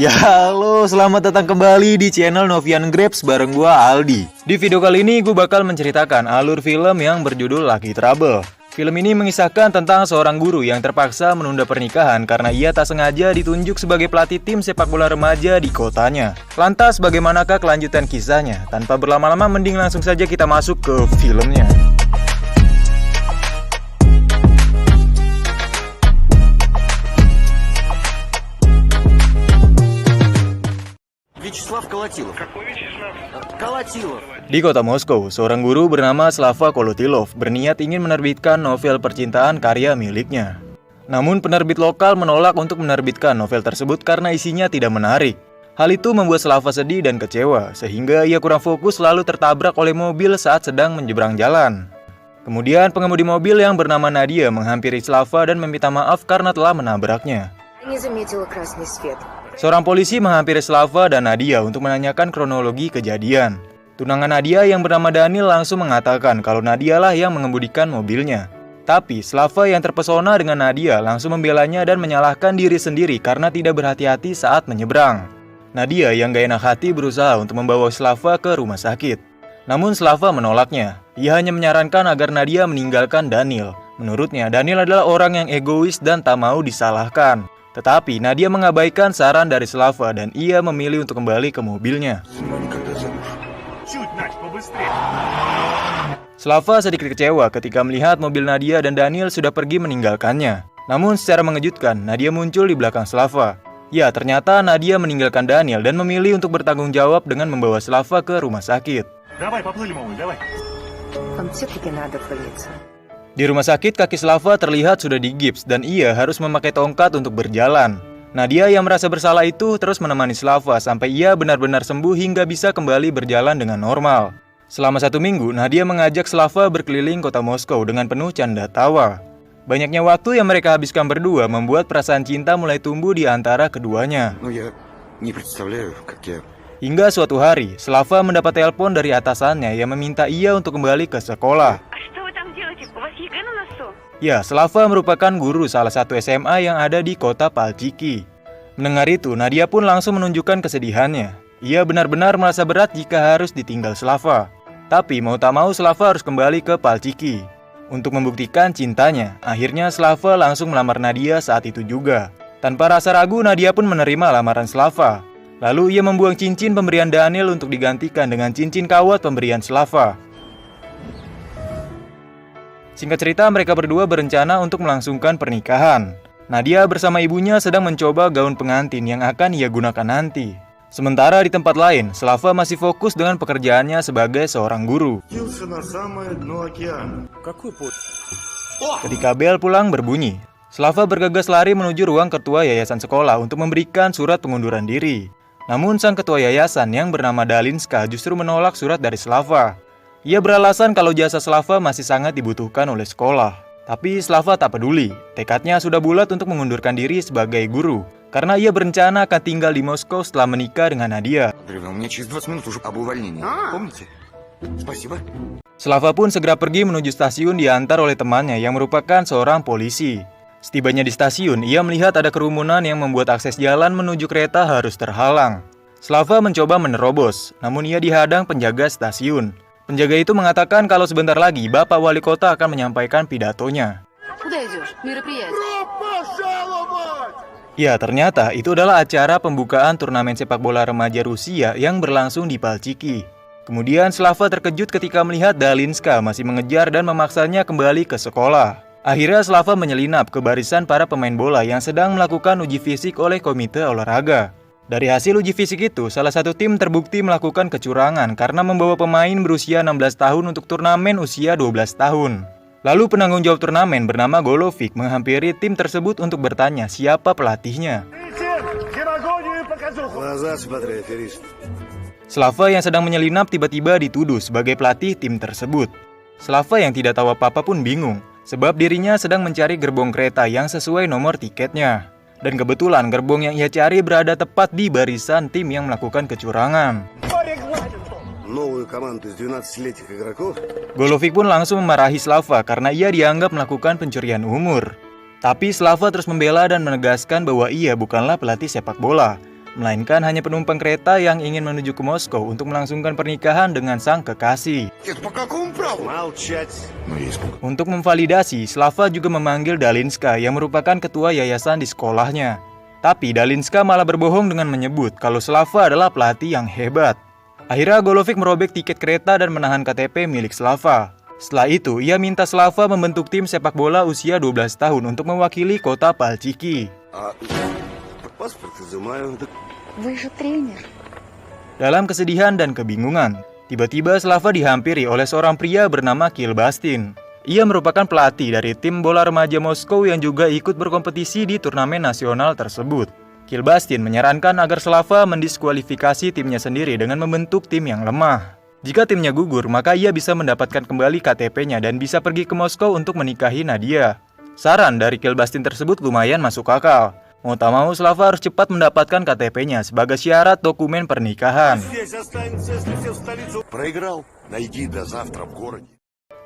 Ya halo, selamat datang kembali di channel Novian Grabs bareng gua Aldi. Di video kali ini gue bakal menceritakan alur film yang berjudul Lucky Trouble. Film ini mengisahkan tentang seorang guru yang terpaksa menunda pernikahan karena ia tak sengaja ditunjuk sebagai pelatih tim sepak bola remaja di kotanya. Lantas bagaimanakah kelanjutan kisahnya? Tanpa berlama-lama mending langsung saja kita masuk ke filmnya. Вячеслав Колотилов. Колотилов. Di kota Moskow, seorang guru bernama Slava Kolotilov berniat ingin menerbitkan novel percintaan karya miliknya. Namun penerbit lokal menolak untuk menerbitkan novel tersebut karena isinya tidak menarik. Hal itu membuat Slava sedih dan kecewa, sehingga ia kurang fokus lalu tertabrak oleh mobil saat sedang menyeberang jalan. Kemudian pengemudi mobil yang bernama Nadia menghampiri Slava dan meminta maaf karena telah menabraknya. Не заметила красный свет. Seorang polisi menghampiri Slava dan Nadia untuk menanyakan kronologi kejadian. Tunangan Nadia yang bernama Daniel langsung mengatakan kalau Nadia lah yang mengemudikan mobilnya. Tapi Slava yang terpesona dengan Nadia langsung membelanya dan menyalahkan diri sendiri karena tidak berhati-hati saat menyeberang. Nadia yang gak enak hati berusaha untuk membawa Slava ke rumah sakit. Namun Slava menolaknya. Ia hanya menyarankan agar Nadia meninggalkan Daniel. Menurutnya Daniel adalah orang yang egois dan tak mau disalahkan. Tetapi Nadia mengabaikan saran dari Slava dan ia memilih untuk kembali ke mobilnya. Slava sedikit kecewa ketika melihat mobil Nadia dan Daniel sudah pergi meninggalkannya. Namun secara mengejutkan, Nadia muncul di belakang Slava. Ya, ternyata Nadia meninggalkan Daniel dan memilih untuk bertanggung jawab dengan membawa Slava ke rumah sakit. Вам все-таки надо пылиться. Di rumah sakit, kaki Slava terlihat sudah digips dan ia harus memakai tongkat untuk berjalan. Nadia yang merasa bersalah itu terus menemani Slava sampai ia benar-benar sembuh hingga bisa kembali berjalan dengan normal. Selama 1 minggu, Nadia mengajak Slava berkeliling kota Moskow dengan penuh canda tawa. Banyaknya waktu yang mereka habiskan berdua membuat perasaan cinta mulai tumbuh di antara keduanya. Hingga suatu hari, Slava mendapat telepon dari atasannya yang meminta ia untuk kembali ke sekolah. Ya, Slava merupakan guru salah satu SMA yang ada di kota Palchiki. Mendengar itu, Nadia pun langsung menunjukkan kesedihannya. Ia benar-benar merasa berat jika harus ditinggal Slava. Tapi mau tak mau Slava harus kembali ke Palchiki. Untuk membuktikan cintanya, akhirnya Slava langsung melamar Nadia saat itu juga. Tanpa rasa ragu, Nadia pun menerima lamaran Slava. Lalu ia membuang cincin pemberian Daniel untuk digantikan dengan cincin kawat pemberian Slava. Singkat cerita, mereka berdua berencana untuk melangsungkan pernikahan. Nadia bersama ibunya sedang mencoba gaun pengantin yang akan ia gunakan nanti. Sementara di tempat lain, Slava masih fokus dengan pekerjaannya sebagai seorang guru. Ketika bel pulang berbunyi, Slava bergegas lari menuju ruang ketua yayasan sekolah untuk memberikan surat pengunduran diri. Namun sang ketua yayasan yang bernama Dalinska justru menolak surat dari Slava. Ia beralasan kalau jasa Slava masih sangat dibutuhkan oleh sekolah. Tapi Slava tak peduli, tekadnya sudah bulat untuk mengundurkan diri sebagai guru. Karena ia berencana akan tinggal di Moskow setelah menikah dengan Nadia. Slava pun segera pergi menuju stasiun diantar oleh temannya yang merupakan seorang polisi. Setibanya di stasiun, ia melihat ada kerumunan yang membuat akses jalan menuju kereta harus terhalang. Slava mencoba menerobos, namun ia dihadang penjaga stasiun. Penjaga itu mengatakan kalau sebentar lagi Bapak Wali Kota akan menyampaikan pidatonya. Ya, ternyata itu adalah acara pembukaan turnamen sepak bola remaja Rusia yang berlangsung di Palchiki. Kemudian Slava terkejut ketika melihat Dalinska masih mengejar dan memaksanya kembali ke sekolah. Akhirnya Slava menyelinap ke barisan para pemain bola yang sedang melakukan uji fisik oleh komite olahraga. Dari hasil uji fisik itu, salah satu tim terbukti melakukan kecurangan karena membawa pemain berusia 16 tahun untuk turnamen usia 12 tahun. Lalu penanggung jawab turnamen bernama Golovik menghampiri tim tersebut untuk bertanya siapa pelatihnya. Slava yang sedang menyelinap tiba-tiba dituduh sebagai pelatih tim tersebut. Slava yang tidak tahu apa-apa pun bingung, sebab dirinya sedang mencari gerbong kereta yang sesuai nomor tiketnya. Dan kebetulan gerbong yang ia cari berada tepat di barisan tim yang melakukan kecurangan. Golovik pun langsung memarahi Slava karena ia dianggap melakukan pencurian umur. Tapi Slava terus membela dan menegaskan bahwa ia bukanlah pelatih sepak bola. melainkan hanya penumpang kereta yang ingin menuju ke Moskow untuk melangsungkan pernikahan dengan sang kekasih. Это по какому праву? Молчать. Ну, я испугался. Untuk memvalidasi, Slava juga memanggil Dalinska yang merupakan ketua yayasan di sekolahnya. Tapi Dalinska malah berbohong dengan menyebut kalau Slava adalah pelatih yang hebat. Akhirnya Golovic merobek tiket kereta dan menahan KTP milik Slava. Setelah itu, ia minta Slava membentuk tim sepak bola usia 12 tahun untuk mewakili kota Palchiki. А, паспорт изымаю. Вы же тренер. Dalam kesedihan dan kebingungan, tiba-tiba Slava dihampiri oleh seorang pria bernama Kilbastin. Ia merupakan pelatih dari tim bola remaja Moskow yang juga ikut berkompetisi di turnamen nasional tersebut. Kilbastin menyarankan agar Slava mendiskualifikasi timnya sendiri dengan membentuk tim yang lemah. Jika timnya gugur, maka ia bisa mendapatkan kembali KTP-nya dan bisa pergi ke Moskow untuk menikahi Nadia. Saran dari Kilbastin tersebut lumayan masuk akal. Mau tak mau, Slava harus cepat mendapatkan KTP-nya sebagai syarat dokumen pernikahan. Здесь останется, если все в столицу. Проиграл. Найди до завтра в городе.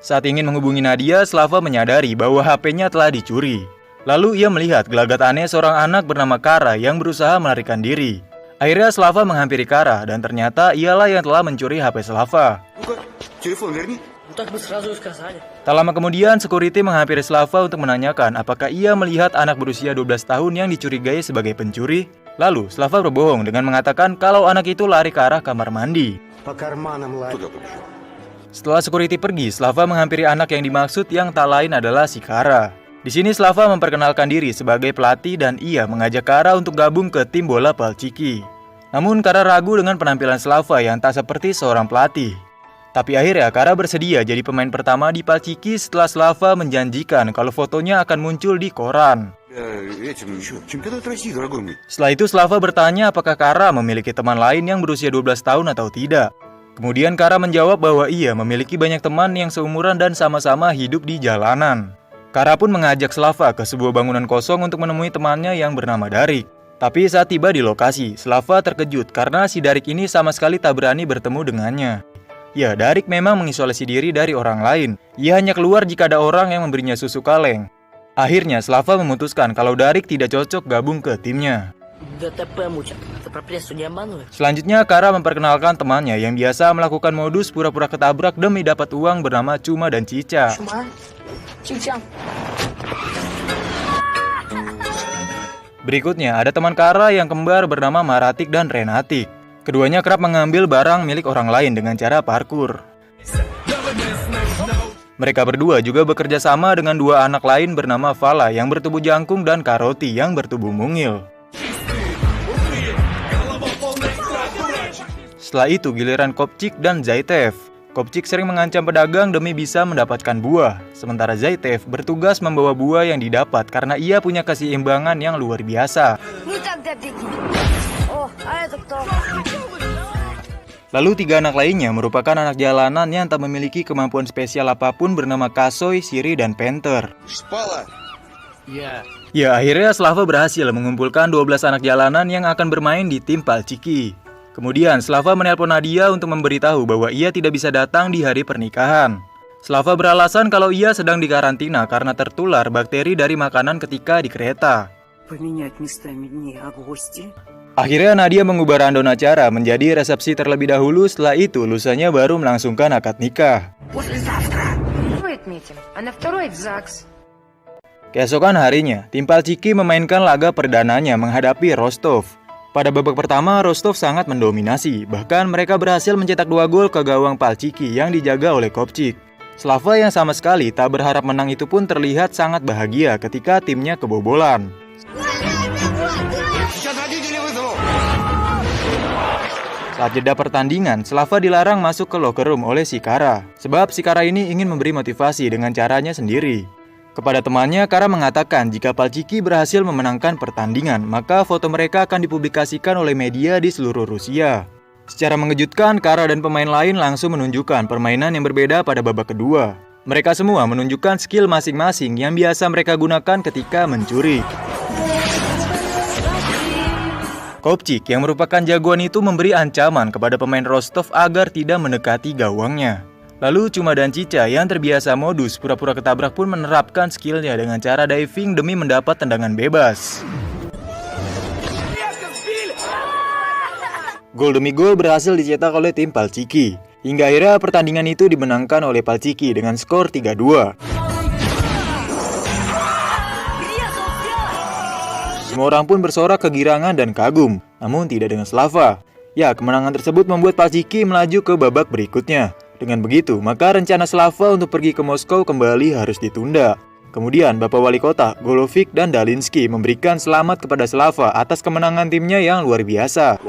Saat ingin menghubungi Nadia, Slava menyadari bahwa HP-nya telah dicuri. Lalu ia melihat gelagat aneh seorang anak bernama Kara yang berusaha melarikan diri. Akhirnya Slava menghampiri Kara dan ternyata ialah yang telah mencuri HP Slava. Ну-ка, телефон верни. Ну так бы сразу и сказали. Tak lama kemudian, security menghampiri Slava untuk menanyakan apakah ia melihat anak berusia 12 tahun yang dicurigai sebagai pencuri. Lalu, Slava berbohong dengan mengatakan kalau anak itu lari ke arah kamar mandi. По карманам лазь. Туда побежал. Setelah security pergi, Slava menghampiri anak yang dimaksud yang tak lain adalah si Kara. Di sini Slava memperkenalkan diri sebagai pelatih dan ia mengajak Kara untuk gabung ke tim bola Palchiki. Namun Kara ragu dengan penampilan Slava yang tak seperti seorang pelatih. Tapi akhirnya Kara bersedia jadi pemain pertama di Palchiki setelah Slava menjanjikan kalau fotonya akan muncul di koran. Этим еще. Чемпионат России, дорогой мой. Setelah itu Slava bertanya apakah Kara memiliki teman lain yang berusia 12 tahun atau tidak. Kemudian Kara menjawab bahwa ia memiliki banyak teman yang seumuran dan sama-sama hidup di jalanan. Kara pun mengajak Slava ke sebuah bangunan kosong untuk menemui temannya yang bernama Darik. Tapi saat tiba di lokasi, Slava terkejut karena si Darik ini sama sekali tak berani bertemu dengannya. Ya, Darik memang mengisolasi diri dari orang lain. Ia hanya keluar jika ada orang yang memberinya susu kaleng. Akhirnya Slava memutuskan kalau Darik tidak cocok gabung ke timnya. ДТП мучат. Ты про прессу не обманываешь? Selanjutnya, Kara memperkenalkan temannya yang biasa melakukan modus pura-pura ketabrak demi dapat uang bernama Cuma dan Cica. Чума? Чича. Berikutnya, ada teman Kara yang kembar bernama Maratik dan Renatik. Keduanya kerap mengambil barang milik orang lain dengan cara parkur. Mereka berdua juga bekerja sama dengan dua anak lain bernama Vala yang bertubuh jangkung dan Karoti yang bertubuh mungil. Setelah itu giliran Kopchik dan Zaitev. Kopchik sering mengancam pedagang demi bisa mendapatkan buah. Sementara Zaitev bertugas membawa buah yang didapat karena ia punya keseimbangan yang luar biasa. Не тогда беги. О, а это кто? Lalu tiga anak lainnya merupakan anak jalanan yang tak memiliki kemampuan spesial apapun bernama Kasoy, Siri, dan Panther. Спала. Ya, akhirnya Slava berhasil mengumpulkan 12 anak jalanan yang akan bermain di tim Palchiki. Kemudian Slava menelpon Nadia untuk memberitahu bahwa ia tidak bisa datang di hari pernikahan. Slava beralasan kalau ia sedang dikarantina karena tertular bakteri dari makanan ketika di kereta. Поменять местами дней, а гости? Akhirnya Nadia mengubah rundown acara menjadi resepsi terlebih dahulu, setelah itu lusanya baru melangsungkan akad nikah. Первый отметим, а на второй в ЗАГС. Keesokan harinya, tim Palchiki memainkan laga perdananya menghadapi Rostov. Pada babak pertama, Rostov sangat mendominasi, bahkan mereka berhasil mencetak 2 gol ke gawang Palchiki yang dijaga oleh Kopchik. Slava yang sama sekali tak berharap menang itu pun terlihat sangat bahagia ketika timnya kebobolan. Saat jeda pertandingan, Slava dilarang masuk ke locker room oleh si Kara, sebab si Kara ini ingin memberi motivasi dengan caranya sendiri. Kepada temannya, Kara mengatakan jika Palchiki berhasil memenangkan pertandingan, maka foto mereka akan dipublikasikan oleh media di seluruh Rusia. Secara mengejutkan, Kara dan pemain lain langsung menunjukkan permainan yang berbeda pada babak kedua. Mereka semua menunjukkan skill masing-masing yang biasa mereka gunakan ketika mencuri. Kopchik yang merupakan jagoan itu memberi ancaman kepada pemain Rostov agar tidak mendekati gawangnya. Lalu Cuma dan Cica yang terbiasa modus pura-pura ketabrak pun menerapkan skillnya dengan cara diving demi mendapat tendangan bebas. Gol demi gol berhasil dicetak oleh tim Palchiki. Hingga akhirnya pertandingan itu dimenangkan oleh Palchiki dengan skor 3-2. Semua orang pun bersorak kegirangan dan kagum, namun tidak dengan Slava. Ya, kemenangan tersebut membuat Palchiki melaju ke babak berikutnya. Dengan begitu, maka rencana Slava untuk pergi ke Moskow kembali harus ditunda. Kemudian, Bapak Wali Kota, Golovic dan Dalinsky memberikan selamat kepada Slava atas kemenangan timnya yang luar biasa.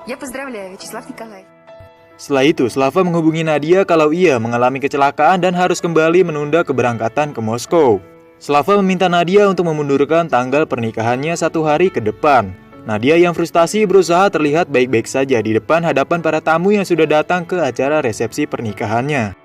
Я поздравляю, Вячеслав Николаевич. Setelah itu, Slava menghubungi Nadia kalau ia mengalami kecelakaan dan harus kembali menunda keberangkatan ke Moskow. Slava meminta Nadia untuk memundurkan tanggal pernikahannya 1 hari ke depan. Nadia yang frustasi berusaha terlihat baik-baik saja di depan hadapan para tamu yang sudah datang ke acara resepsi pernikahannya.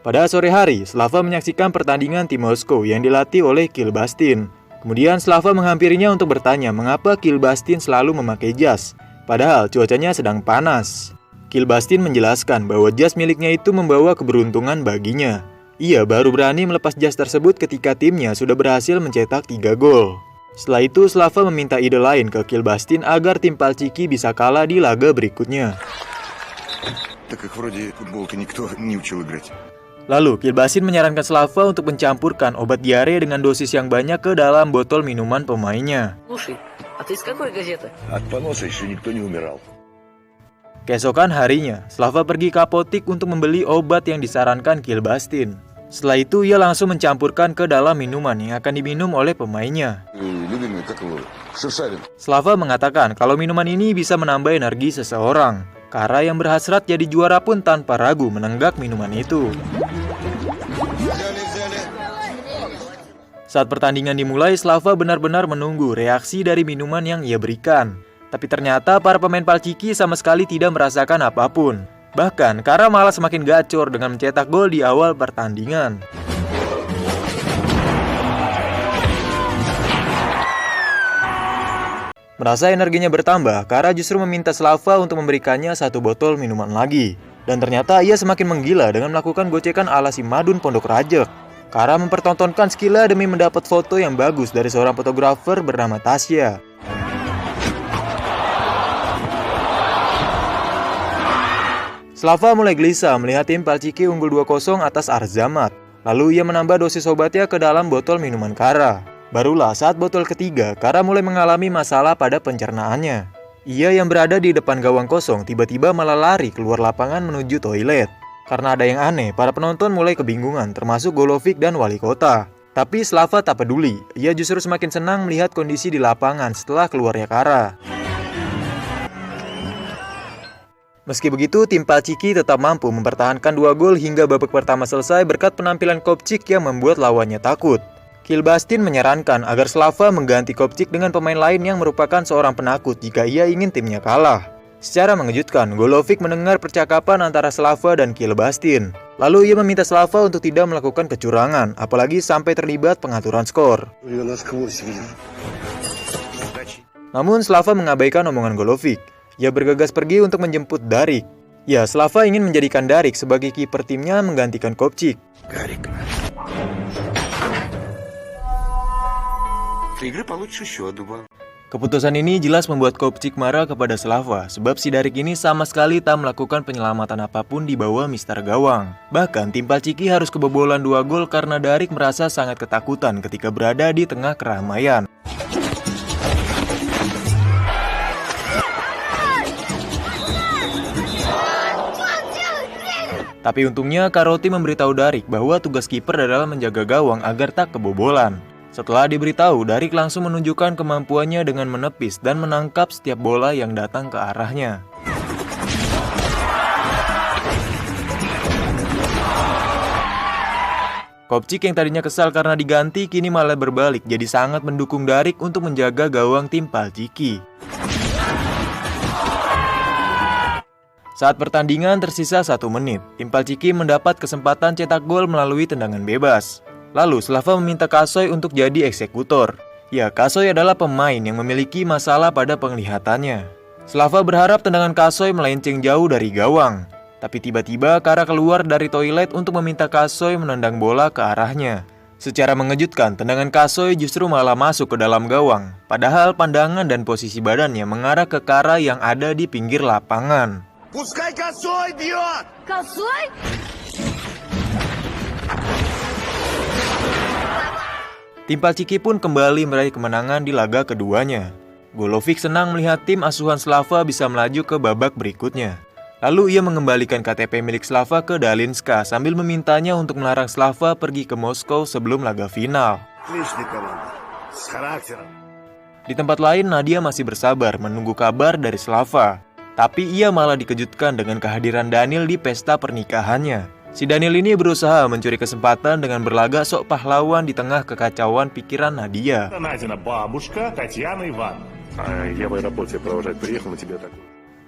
Pada sore hari, Slava menyaksikan pertandingan tim Moskow yang dilatih oleh Kilbastin. Kemudian Slava menghampirinya untuk bertanya mengapa Kilbastin selalu memakai jas, padahal cuacanya sedang panas. Kilbastin menjelaskan bahwa jas miliknya itu membawa keberuntungan baginya. Ia baru berani melepas jas tersebut ketika timnya sudah berhasil mencetak 3 gol. Setelah itu, Slava meminta ide lain ke Kilbastin agar tim Palchiki bisa kalah di laga berikutnya. Lalu, Kilbastin menyarankan Slava untuk mencampurkan obat diare dengan dosis yang banyak ke dalam botol minuman pemainnya. Слушай, а ты из какой газеты? От поноса еще никто не умирал. Keesokan harinya, Slava pergi ke apotik untuk membeli obat yang disarankan Kilbastin. Setelah itu, ia langsung mencampurkan ke dalam minuman yang akan diminum oleh pemainnya. Slava mengatakan kalau minuman ini bisa menambah energi seseorang. Kara yang berhasrat jadi juara pun tanpa ragu menenggak minuman itu. Saat pertandingan dimulai, Slava benar-benar menunggu reaksi dari minuman yang ia berikan. Tapi ternyata para pemain Palchiki sama sekali tidak merasakan apapun. Bahkan, Kara malah semakin gacor dengan mencetak gol di awal pertandingan. Merasa energinya bertambah, Kara justru meminta Slava untuk memberikannya 1 botol minuman lagi. Dan ternyata ia semakin menggila dengan melakukan gocekan ala si Madun Pondok Rajek. Kara mempertontonkan skillnya demi mendapat foto yang bagus dari seorang fotografer bernama Tasya. Slava mulai gelisah melihat tim Palchiki unggul 2-0 atas Arzamat. Lalu ia menambah dosis obatnya ke dalam botol minuman Kara. Barulah saat botol ketiga, Kara mulai mengalami masalah pada pencernaannya. Ia yang berada di depan gawang kosong tiba-tiba malah lari keluar lapangan menuju toilet. Karena ada yang aneh, para penonton mulai kebingungan, termasuk Golovic dan Wali Kota. Tapi Slava tak peduli, ia justru semakin senang melihat kondisi di lapangan setelah keluarnya Kara. Meski begitu, tim Palchiki tetap mampu mempertahankan 2 gol hingga babak pertama selesai berkat penampilan Kopchik yang membuat lawannya takut. Kilbastin menyarankan agar Slava mengganti Kopchik dengan pemain lain yang merupakan seorang penakut jika ia ingin timnya kalah. Secara mengejutkan, Golovic mendengar percakapan antara Slava dan Kilbastin. Lalu ia meminta Slava untuk tidak melakukan kecurangan, apalagi sampai terlibat pengaturan skor. Namun Slava mengabaikan omongan Golovic. Ia bergegas pergi untuk menjemput Darik. Ya, Slava ingin menjadikan Darik sebagai kiper timnya menggantikan Kopchik. Keputusan ini jelas membuat Kopchik marah kepada Slava, sebab si Darik ini sama sekali tak melakukan penyelamatan apapun di bawah mister gawang. Bahkan tim Palchiki harus kebobolan 2 gol karena Darik merasa sangat ketakutan ketika berada di tengah keramaian. Tapi untungnya Karoti memberitahu Darik bahwa tugas kiper adalah menjaga gawang agar tak kebobolan. Setelah diberitahu, Darik langsung menunjukkan kemampuannya dengan menepis dan menangkap setiap bola yang datang ke arahnya. Kopchik yang tadinya kesal karena diganti kini malah berbalik jadi sangat mendukung Darik untuk menjaga gawang tim Palchiki. Saat pertandingan tersisa 1 menit, tim Palchiki mendapat kesempatan cetak gol melalui tendangan bebas. Lalu Slava meminta Kasoy untuk jadi eksekutor. Ya, Kasoy adalah pemain yang memiliki masalah pada penglihatannya. Slava berharap tendangan Kasoy melenceng jauh dari gawang. Tapi tiba-tiba Kara keluar dari toilet untuk meminta Kasoy menendang bola ke arahnya. Secara mengejutkan, tendangan Kasoy justru malah masuk ke dalam gawang. Padahal pandangan dan posisi badannya mengarah ke Kara yang ada di pinggir lapangan. Пускай косой бьет! Косой? Tim Palchiki pun kembali meraih kemenangan di laga keduanya. Golovic senang melihat tim asuhan Slava bisa melaju ke babak berikutnya. Lalu ia mengembalikan KTP milik Slava ke Dalinska sambil memintanya untuk melarang Slava pergi ke Moskow sebelum laga final. Отличная команда. С характером. Di tempat lain, Nadia masih bersabar menunggu kabar dari Slava. Tapi ia malah dikejutkan dengan kehadiran Daniil di pesta pernikahannya. Si Daniil ini berusaha mencuri kesempatan dengan berlagak sok pahlawan di tengah kekacauan pikiran Nadia. Надина бабушка Татьяна Ивановна. Я в аэропорте провожать приехал, на тебе такой.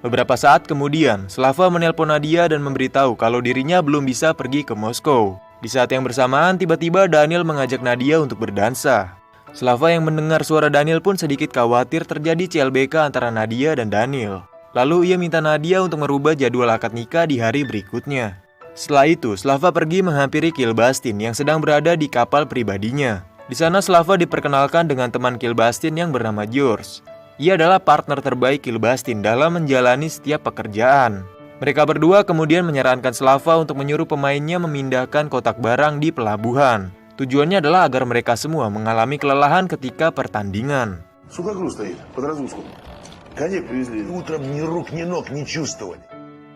Beberapa saat kemudian, Slava menelpon Nadia dan memberitahu kalau dirinya belum bisa pergi ke Moskow. Di saat yang bersamaan, tiba-tiba Daniil mengajak Nadia untuk berdansa. Slava yang mendengar suara Daniil pun sedikit khawatir terjadi CLBK antara Nadia dan Daniil. Lalu ia minta Nadia untuk merubah jadwal akad nikah di hari berikutnya. Setelah itu, Slava pergi menghampiri Kilbastin yang sedang berada di kapal pribadinya. Di sana Slava diperkenalkan dengan teman Kilbastin yang bernama George. Ia adalah partner terbaik Kilbastin dalam menjalani setiap pekerjaan. Mereka berdua kemudian menyarankan Slava untuk menyuruh pemainnya memindahkan kotak barang di pelabuhan. Tujuannya adalah agar mereka semua mengalami kelelahan ketika pertandingan. Судогруз стоит, под разгрузку. Конек привезли. Утром ни рук, ни ног не чувствовали.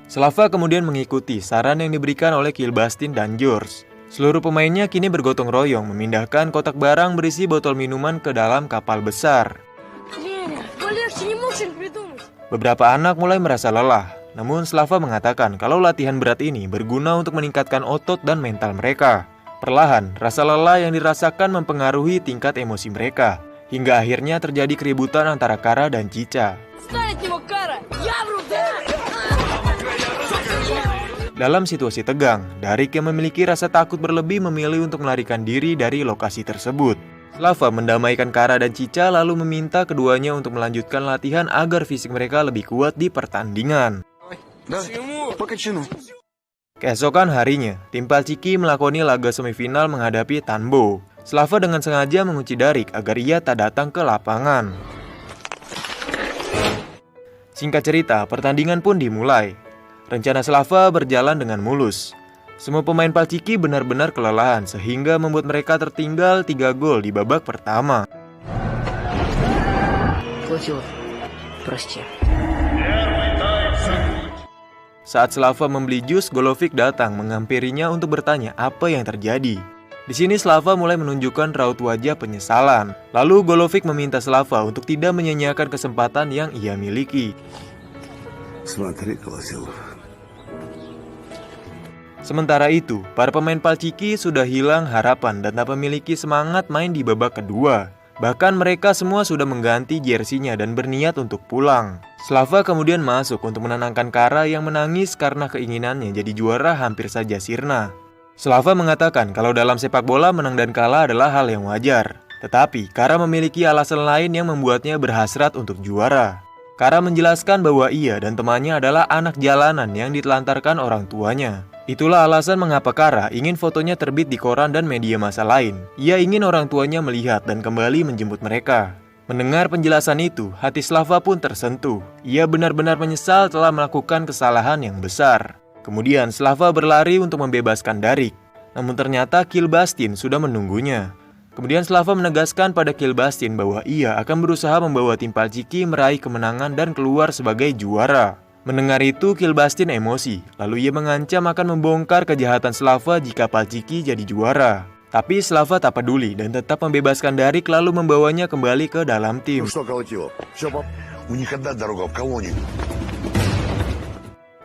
Slava kemudian мengikuti saran yang diberikan oleh Kilbastin dan George. Seluruh pemainnya kini bergotong royong memindahkan kotak barang berisi botol minuman ke dalam kapal besar. Beberapa anak mulai merasa lelah, namun Slava mengatakan kalau latihan berat ini berguna untuk meningkatkan otot dan mental mereka. Perlahan, rasa lelah yang dirasakan mempengaruhi tingkat emosi mereka, hingga akhirnya terjadi keributan antara Kara dan Cica. Dalam situasi tegang, Darik yang memiliki rasa takut berlebih memilih untuk melarikan diri dari lokasi tersebut. Slava mendamaikan Kara dan Cica lalu meminta keduanya untuk melanjutkan latihan agar fisik mereka lebih kuat di pertandingan. Keesokan harinya, tim Palchiki melakoni laga semifinal menghadapi Tanbo. Slava dengan sengaja mengunci Darik agar ia tak datang ke lapangan. Singkat cerita, pertandingan pun dimulai. Rencana Slava berjalan dengan mulus. Semua pemain Palchiki benar-benar kelelahan sehingga membuat mereka tertinggal 3 gol di babak pertama. Saat Slava membeli jus, Golovic datang menghampirinya untuk bertanya apa yang terjadi. Di sini Slava mulai menunjukkan raut wajah penyesalan. Lalu Golovic meminta Slava untuk tidak menyia-nyiakan kesempatan yang ia miliki. Смотри, Колосилов. Sementara itu, para pemain Palchiki sudah hilang harapan dan tak memiliki semangat main di babak kedua. Bahkan mereka semua sudah mengganti jersinya dan berniat untuk pulang. Slava kemudian masuk untuk menenangkan Kara yang menangis karena keinginannya jadi juara hampir saja sirna. Slava mengatakan kalau dalam sepak bola menang dan kalah adalah hal yang wajar. Tetapi Kara memiliki alasan lain yang membuatnya berhasrat untuk juara. Kara menjelaskan bahwa ia dan temannya adalah anak jalanan yang ditelantarkan orang tuanya. Itulah alasan mengapa Kara ingin fotonya terbit di koran dan media massa lain. Ia ingin orang tuanya melihat dan kembali menjemput mereka. Mendengar penjelasan itu, hati Slava pun tersentuh. Ia benar-benar menyesal telah melakukan kesalahan yang besar. Kemudian Slava berlari untuk membebaskan Darik. Namun ternyata Kilbastin sudah menunggunya. Kemudian Slava menegaskan pada Kilbastin bahwa ia akan berusaha membawa tim Palchiki meraih kemenangan dan keluar sebagai juara. Mendengar itu, Kilbastin emosi. Lalu ia mengancam akan membongkar kejahatan Slava jika Palchiki jadi juara. Tapi Slava tak peduli dan tetap membebaskan Darik lalu membawanya kembali ke dalam tim. Ну что, Колотилов, все, у них одна дорога в колонию.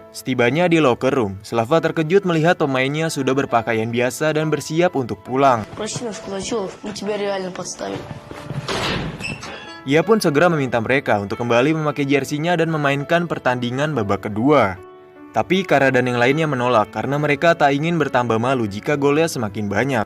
Setibanya di locker room, Slava terkejut melihat pemainnya sudah berpakaian biasa dan bersiap untuk pulang. Ia pun segera meminta mereka untuk kembali memakai jersinya dan memainkan pertandingan babak kedua. Tapi Kara dan yang lainnya menolak karena mereka tak ingin bertambah malu jika golnya semakin banyak.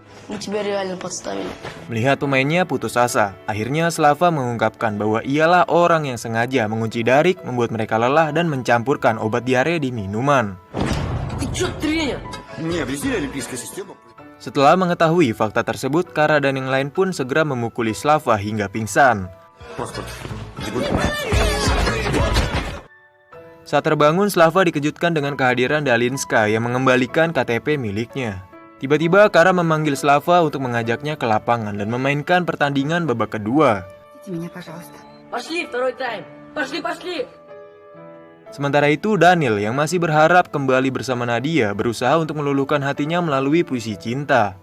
Melihat pemainnya putus asa, akhirnya Slava mengungkapkan bahwa ialah orang yang sengaja mengunci Darik, membuat mereka lelah dan mencampurkan obat diare di minuman. Setelah mengetahui fakta tersebut, Kara dan yang lain pun segera memukuli Slava hingga pingsan. Saat terbangun, Slava dikejutkan dengan kehadiran Dalinska yang mengembalikan KTP miliknya. Tiba-tiba Kara memanggil Slava untuk mengajaknya ke lapangan dan memainkan pertandingan babak kedua. Меня, пожалуйста. Пошли, второй тайм. Пошли. Sementara itu, Daniel yang masih berharap kembali bersama Nadia berusaha untuk meluluhkan hatinya melalui puisi cinta.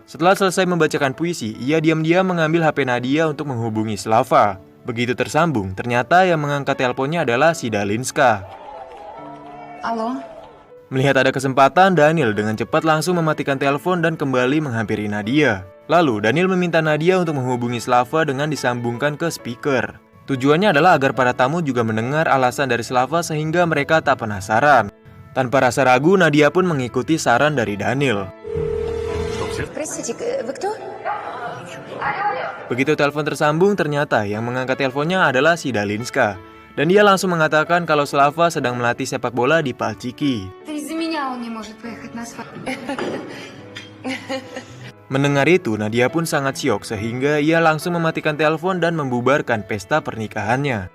Setelah selesai membacakan puisi, ia diam-diam mengambil HP Nadia untuk menghubungi Slava. Begitu tersambung, ternyata yang mengangkat teleponnya adalah si Dalinska. Алло? Melihat ada kesempatan, Daniel dengan cepat langsung mematikan telepon dan kembali menghampiri Nadia. Lalu, Daniel meminta Nadia untuk menghubungi Slava dengan disambungkan ke speaker. Tujuannya adalah agar para tamu juga mendengar alasan dari Slava sehingga mereka tak penasaran. Tanpa rasa ragu, Nadia pun mengikuti saran dari Daniel. Простите, вы кто? Begitu telepon tersambung, ternyata yang mengangkat teleponnya adalah si Dalinska. Dan dia langsung mengatakan kalau Slava sedang melatih sepak bola di Palchiki. Это из-за меня он не может поехать на свадьбу. Mendengar itu, Nadia pun sangat syok sehingga ia langsung mematikan telepon dan membubarkan pesta pernikahannya.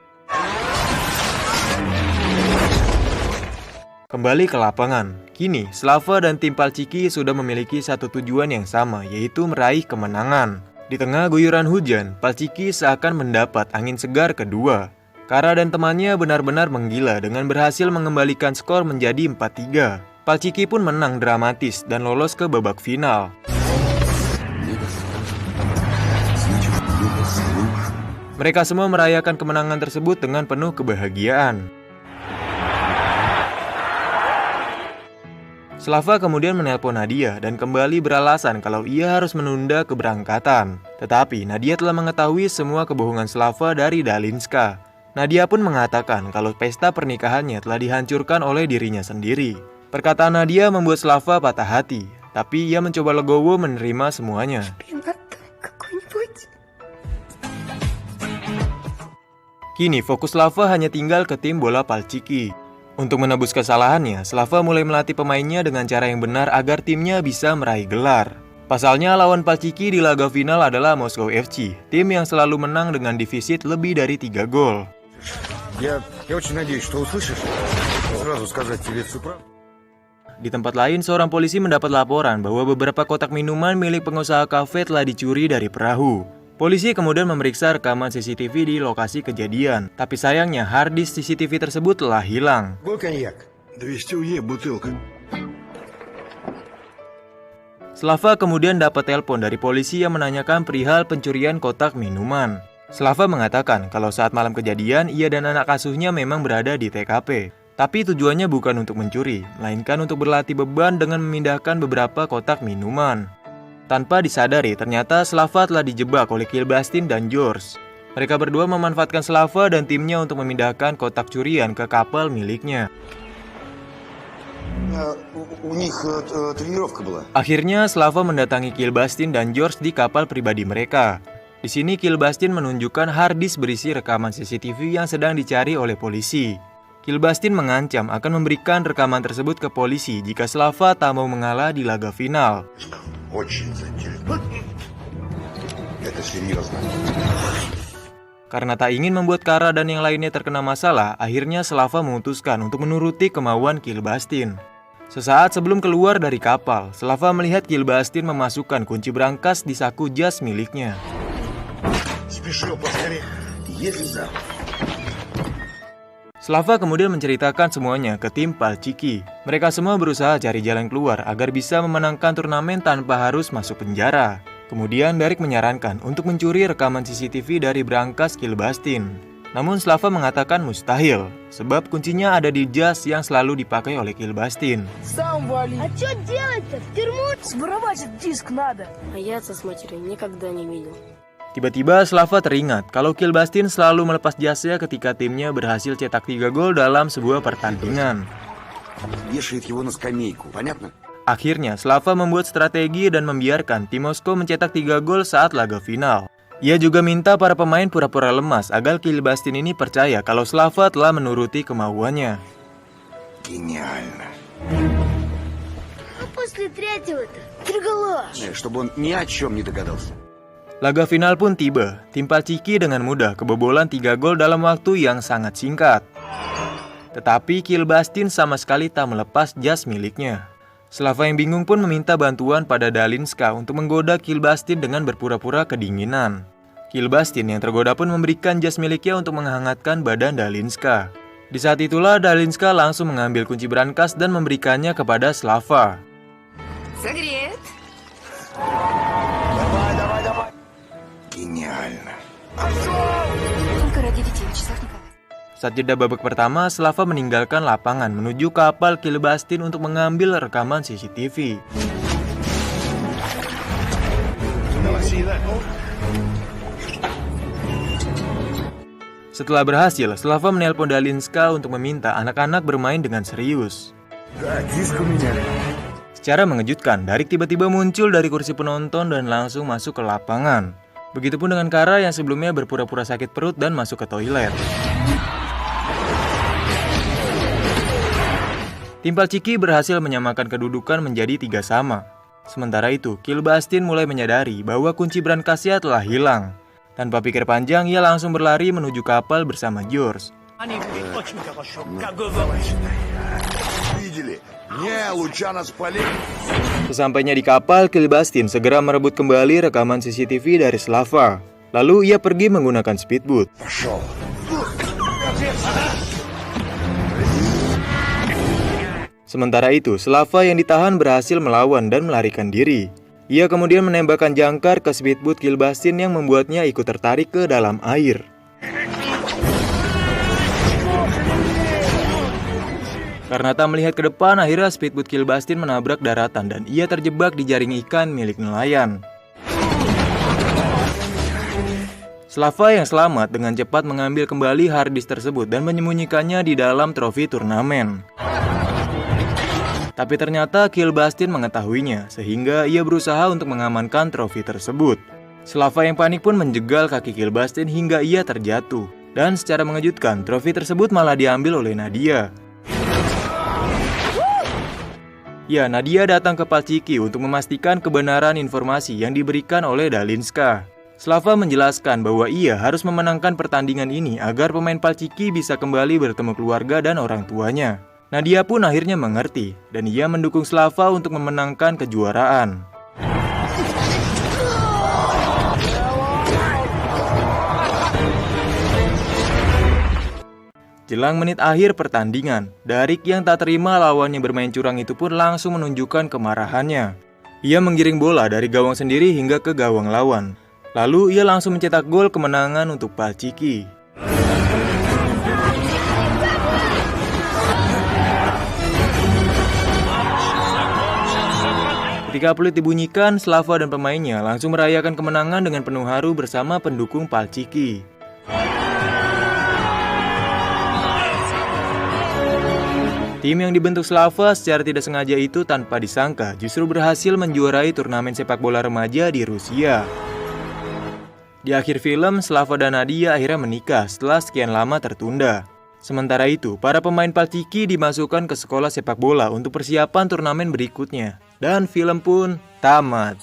Kembali ke lapangan. Kini, Slava dan tim Palchiki sudah memiliki satu tujuan yang sama, yaitu meraih kemenangan. Di tengah guyuran hujan, Palchiki seakan mendapat angin segar kedua. Kara dan temannya benar-benar menggila dengan berhasil mengembalikan skor menjadi 4-3. Palchiki pun menang dramatis dan lolos ke babak final. Mereka semua merayakan kemenangan tersebut dengan penuh kebahagiaan. Slava kemudian menelpon Nadia dan kembali beralasan kalau ia harus menunda keberangkatan. Tetapi Nadia telah mengetahui semua kebohongan Slava dari Dalinska. Nadia pun mengatakan kalau pesta pernikahannya telah dihancurkan oleh dirinya sendiri. Perkataan Nadia membuat Slava patah hati, tapi ia mencoba legowo menerima semuanya. Kini fokus Slava hanya tinggal ke tim bola Palchiki. Untuk menebus kesalahannya, Slava mulai melatih pemainnya dengan cara yang benar agar timnya bisa meraih gelar. Pasalnya lawan Palchiki di laga final adalah Moskow FC, tim yang selalu menang dengan defisit lebih dari 3 gol. Di tempat lain, seorang polisi mendapat laporan bahwa beberapa kotak minuman milik pengusaha kafe telah dicuri dari perahu. Polisi kemudian memeriksa rekaman CCTV di lokasi kejadian, tapi sayangnya harddisk CCTV tersebut telah hilang. 200 УЕ бутылка. Slava kemudian dapat telepon dari polisi yang menanyakan perihal pencurian kotak minuman. Slava mengatakan kalau saat malam kejadian, ia dan anak asuhnya memang berada di TKP. Tapi tujuannya bukan untuk mencuri, melainkan untuk berlatih beban dengan memindahkan beberapa kotak minuman. Tanpa disadari, ternyata Slava telah dijebak oleh Kilbastin dan George. Mereka berdua memanfaatkan Slava dan timnya untuk memindahkan kotak curian ke kapal miliknya. Akhirnya, Slava mendatangi Kilbastin dan George di kapal pribadi mereka. Di sini, Kilbastin menunjukkan harddisk berisi rekaman CCTV yang sedang dicari oleh polisi. Kilbastin mengancam akan memberikan rekaman tersebut ke polisi jika Slava tak mau mengalah di laga final. Karena tak ingin membuat Kara dan yang lainnya terkena masalah, akhirnya Slava memutuskan untuk menuruti kemauan Kilbastin. Sesaat sebelum keluar dari kapal, Slava melihat Kilbastin memasukkan kunci brankas di saku jas miliknya. Slava kemudian menceritakan semuanya ke tim Palchiki. Mereka semua berusaha cari jalan keluar agar bisa memenangkan turnamen tanpa harus masuk penjara. Kemudian Derek menyarankan untuk mencuri rekaman CCTV dari brankas Kilbastin. Namun Slava mengatakan mustahil, sebab kuncinya ada di jas yang selalu dipakai oleh Kilbastin. А я отца с матерью никогда не видел. Tiba-tiba Slava teringat kalau Kilbastin selalu melepas jasnya ketika timnya berhasil cetak 3 gol dalam sebuah pertandingan. Akhirnya Slava membuat strategi dan membiarkan tim Moskow mencetak 3 gol saat laga final. Ia juga minta para pemain pura-pura lemas agar Kilbastin ini percaya kalau Slava telah menuruti kemauannya. после третьего-то? Триколаж. Чтобы он ни о чем не догадался. Laga final pun tiba. Tim Palchiki dengan mudah kebobolan 3 gol dalam waktu yang sangat singkat. Tetapi Kilbastin sama sekali tak melepas jas miliknya. Slava yang bingung pun meminta bantuan pada Dalinska untuk menggoda Kilbastin dengan berpura-pura kedinginan. Kilbastin yang tergoda pun memberikan jas miliknya untuk menghangatkan badan Dalinska. Di saat itulah Dalinska langsung mengambil kunci brankas dan memberikannya kepada Slava. Согреет. Гениально. Только ради детей, Вячеслав Николаевич. Saat jeda babak pertama, Slava meninggalkan lapangan menuju kapal Kilbastin untuk mengambil rekaman CCTV. Setelah berhasil, Slava menelpon Dalinska untuk meminta anak-anak bermain dengan serius. Secara mengejutkan, Darik tiba-tiba muncul dari kursi penonton dan langsung masuk ke lapangan. Begitupun dengan Kara yang sebelumnya berpura-pura sakit perut dan masuk ke toilet. Tim Palchiki berhasil menyamakan kedudukan menjadi 3-3. Sementara itu, Kilbastin mulai menyadari bahwa kunci brankasnya telah hilang. Tanpa pikir panjang, ia langsung berlari menuju kapal bersama George. Видели? Не, Лучано спалили. Sesampainya di kapal, Kilbastin segera merebut kembali rekaman CCTV dari Slava. Lalu ia pergi menggunakan speedboat. Пошел. Sementara itu, Slava yang ditahan berhasil melawan dan melarikan diri. Ia kemudian menembakkan jangkar ke speedboat Kilbastin yang membuatnya ikut tertarik ke dalam air. Karena tak melihat ke depan, akhirnya speedboat Kilbastin menabrak daratan dan ia terjebak di jaring ikan milik nelayan. Slava yang selamat dengan cepat mengambil kembali harddisk tersebut dan menyembunyikannya di dalam trofi turnamen. Tapi ternyata Kilbastin mengetahuinya, sehingga ia berusaha untuk mengamankan trofi tersebut. Slava yang panik pun menjegal kaki Kilbastin hingga ia terjatuh. Dan secara mengejutkan, trofi tersebut malah diambil oleh Nadia. Ya, Nadia datang ke Palchiki untuk memastikan kebenaran informasi yang diberikan oleh Dalinska. Slava menjelaskan bahwa ia harus memenangkan pertandingan ini agar pemain Palchiki bisa kembali bertemu keluarga dan orang tuanya. Nadia pun akhirnya mengerti, dan ia mendukung Slava untuk memenangkan kejuaraan. Jelang menit akhir pertandingan, Darik yang tak terima lawannya bermain curang itu pun langsung menunjukkan kemarahannya. Ia menggiring bola dari gawang sendiri hingga ke gawang lawan. Lalu ia langsung mencetak gol kemenangan untuk Palchiki. Ketika peluit dibunyikan, Slava dan pemainnya langsung merayakan kemenangan dengan penuh haru bersama pendukung Palchiki. Tim yang dibentuk Slava secara tidak sengaja itu tanpa disangka justru berhasil menjuarai turnamen sepak bola remaja di Rusia. Di akhir film, Slava dan Nadia akhirnya menikah setelah sekian lama tertunda. Sementara itu, para pemain Palchiki dimasukkan ke sekolah sepak bola untuk persiapan turnamen berikutnya. Dan film pun tamat.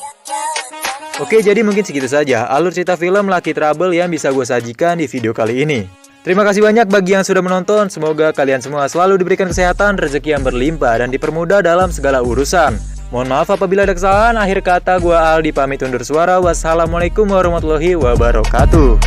Oke, jadi mungkin segitu saja alur cerita film Lucky Trouble yang bisa gue sajikan di video kali ini. Terima kasih banyak bagi yang sudah menonton. Semoga kalian semua selalu diberikan kesehatan, rezeki yang berlimpah, dan dipermudah dalam segala urusan. Mohon maaf apabila ada kesalahan. Akhir kata, gua Aldi pamit undur suara. Wassalamualaikum warahmatullahi wabarakatuh.